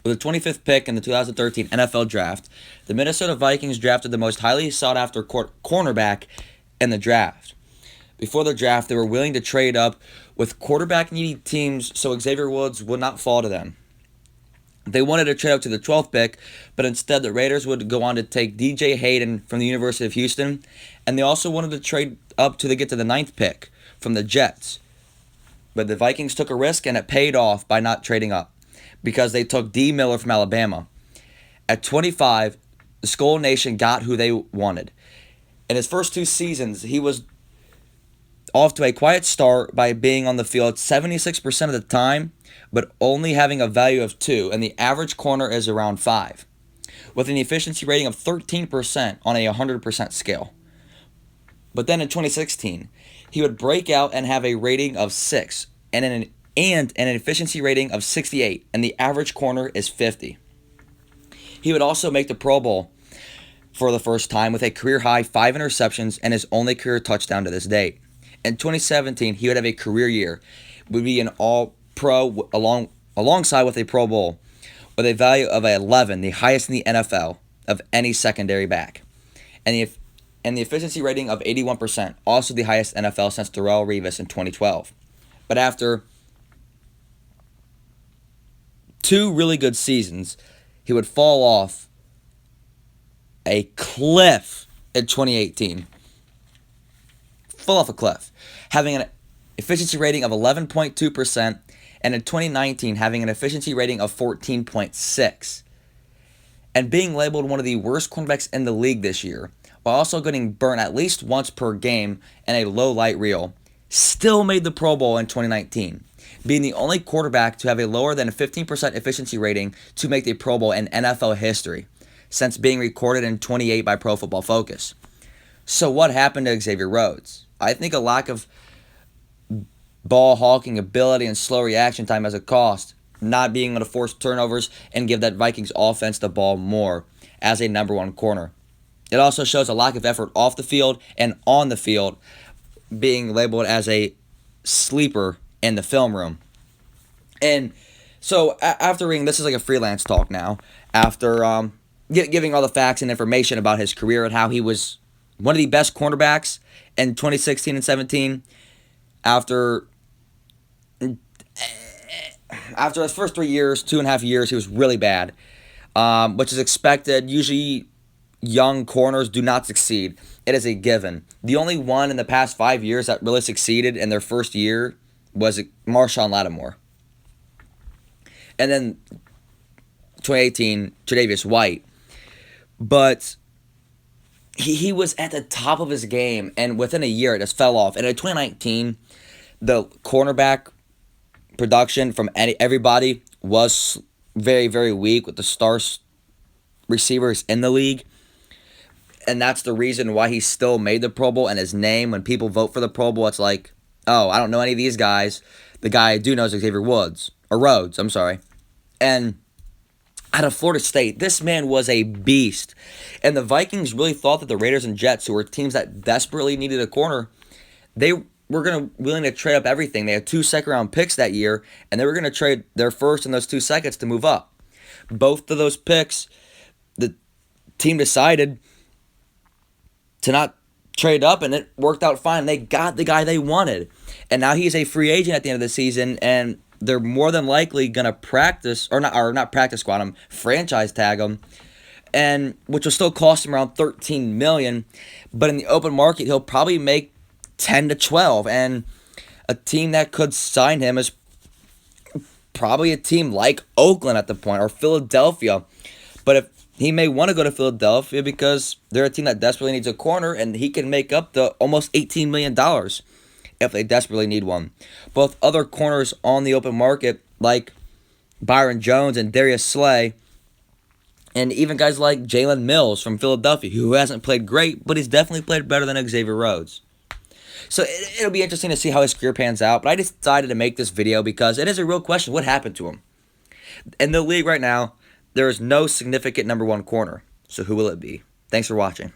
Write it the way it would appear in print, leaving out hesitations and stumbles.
With the 25th pick in the 2013 NFL Draft, the Minnesota Vikings drafted the most highly sought-after cornerback in the draft. Before the draft, they were willing to trade up with quarterback-needy teams so Xavier Woods would not fall to them. They wanted to trade up to the 12th pick, but instead the Raiders would go on to take DJ Hayden from the University of Houston, and they also wanted to trade up to get to the 9th pick from the Jets. But the Vikings took a risk, and it paid off by not trading up because they took D. Miller from Alabama. At 25, the Skull Nation got who they wanted. In his first 2 seasons, he was off to a quiet start by being on the field 76% of the time, but only having a value of 2, and the average corner is around 5, with an efficiency rating of 13% on a 100% scale. But then in 2016, he would break out and have a rating of 6, and an efficiency rating of 68, and the average corner is 50. He would also make the Pro Bowl for the first time with a career-high 5 interceptions and his only career touchdown to this date. In 2017, he would have a career year, would be an All-Pro alongside with a Pro Bowl, with a value of 11, the highest in the NFL of any secondary back, and the efficiency rating of 81%, also the highest NFL since Darrelle Revis in 2012. But after 2 really good seasons, he would fall off a cliff in 2018. Fall off a cliff, having an efficiency rating of 11.2%, and in 2019 having an efficiency rating of 14.6%, and being labeled one of the worst cornerbacks in the league this year, while also getting burnt at least once per game in a low light reel, still made the Pro Bowl in 2019, being the only quarterback to have a lower than a 15% efficiency rating to make the Pro Bowl in NFL history, since being recorded in 28 by Pro Football Focus. So what happened to Xavier Rhodes? I think a lack of ball hawking ability and slow reaction time as a cost, not being able to force turnovers and give that Vikings offense the ball more as a number 1 corner. It also shows a lack of effort off the field and on the field, being labeled as a sleeper in the film room. And so after reading, this is like a freelance talk now, after giving all the facts and information about his career and how he was one of the best cornerbacks in 2016 and 17, after his first 3 years, 2.5 years, he was really bad, which is expected. Usually young corners do not succeed. It is a given. The only one in the past 5 years that really succeeded in their first year was Marshawn Lattimore. And then 2018, Tre'Davious White. But he was at the top of his game, and within a year it just fell off. And in 2019, the cornerback production from everybody was very, very weak with the star receivers in the league. And that's the reason why he still made the Pro Bowl, and his name, when people vote for the Pro Bowl, it's like, oh, I don't know any of these guys. The guy I do know is Xavier Rhodes, I'm sorry. And out of Florida State, this man was a beast. And the Vikings really thought that the Raiders and Jets, who were teams that desperately needed a corner, they were willing to trade up everything. They had 2 second-round picks that year, and they were going to trade their first and those 2 seconds to move up. Both of those picks, the team decided to not trade up, and it worked out fine. They got the guy they wanted. And now he's a free agent at the end of the season, and they're more than likely gonna not practice squad him, franchise tag him, and which will still cost him around $13 million. But in the open market, he'll probably make 10 to 12, and a team that could sign him is probably a team like Oakland at the point, or Philadelphia. But if he may want to go to Philadelphia because they're a team that desperately needs a corner, and he can make up the almost $18 million if they desperately need one. Both other corners on the open market, like Byron Jones and Darius Slay, and even guys like Jalen Mills from Philadelphia, who hasn't played great, but he's definitely played better than Xavier Rhodes. So it'll be interesting to see how his career pans out, but I decided to make this video because it is a real question. What happened to him? In the league right now, there is no significant number 1 corner. So who will it be? Thanks for watching.